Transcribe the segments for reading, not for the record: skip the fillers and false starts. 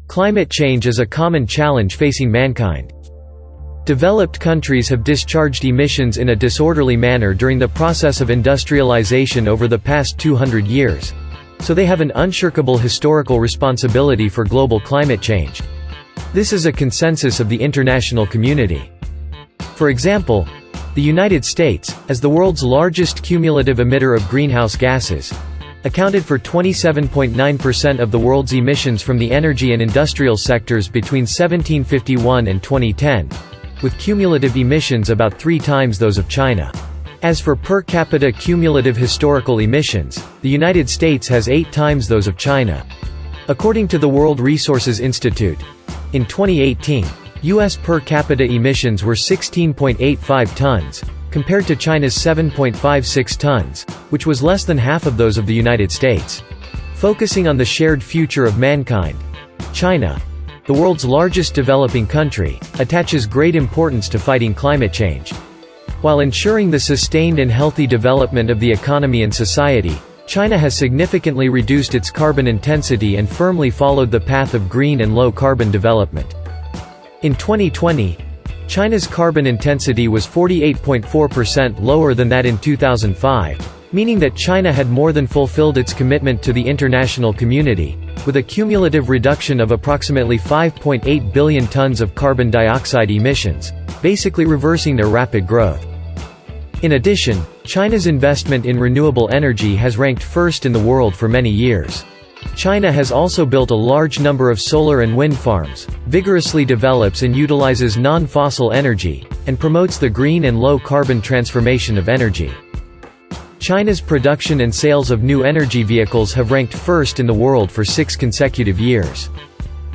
Climate change is a common challenge facing mankind. Developed countries have discharged emissions in a disorderly manner during the process of industrialization over the past 200 years, so they have an unshirkable historical responsibility for global climate change. This is a consensus of the international community. For example, the United States, as the world's largest cumulative emitter of greenhouse gases, accounted for 27.9% of the world's emissions from the energy and industrial sectors between 1751 and 2010, with cumulative emissions about 3 times those of China. As for per capita cumulative historical emissions, the United States has 8 times those of China. According to the World Resources Institute, in 2018, U.S. per capita emissions were 16.85 tons, compared to China's 7.56 tons, which was less than half of those of the United States. Focusing on the shared future of mankind, China, the world's largest developing country, attaches great importance to fighting climate change. While ensuring the sustained and healthy development of the economy and society, China has significantly reduced its carbon intensity and firmly followed the path of green and low-carbon development. In 2020, China's carbon intensity was 48.4% lower than that in 2005, meaning that China had more than fulfilled its commitment to the international community, with a cumulative reduction of approximately 5.8 billion tons of carbon dioxide emissions, basically reversing their rapid growth. In addition, China's investment in renewable energy has ranked first in the world for many years. China has also built a large number of solar and wind farms, vigorously develops and utilizes non-fossil energy, and promotes the green and low-carbon transformation of energy. China's production and sales of new energy vehicles have ranked first in the world for 6 consecutive years.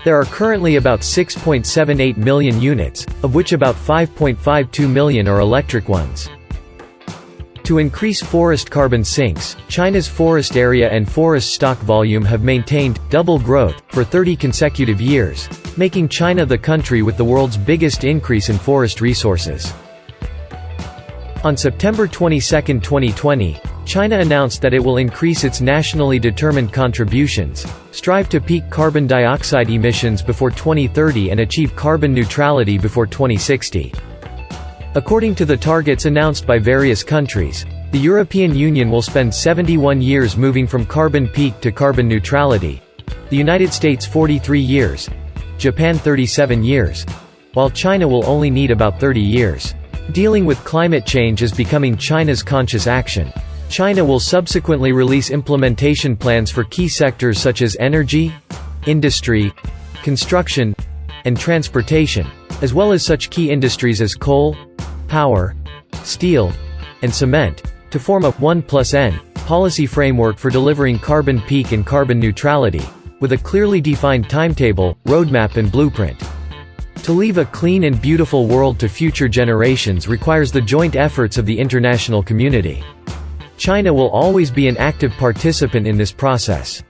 There are currently about 6.78 million units, of which about 5.52 million are electric ones. To increase forest carbon sinks, China's forest area and forest stock volume have maintained double growth for 30 consecutive years, making China the country with the world's biggest increase in forest resources. On September 22, 2020, China announced that it will increase its nationally determined contributions, strive to peak carbon dioxide emissions before 2030 and achieve carbon neutrality before 2060. According to the targets announced by various countries, the European Union will spend 71 years moving from carbon peak to carbon neutrality, the United States 43 years, Japan 37 years, while China will only need about 30 years. Dealing with climate change is becoming China's conscious action. China will subsequently release implementation plans for key sectors such as energy, industry, construction, and transportation, as well as such key industries as coal, power, steel, and cement, to form a 1+N policy framework for delivering carbon peak and carbon neutrality, with a clearly defined timetable, roadmap and blueprint. To leave a clean and beautiful world to future generations requires the joint efforts of the international community. China will always be an active participant in this process.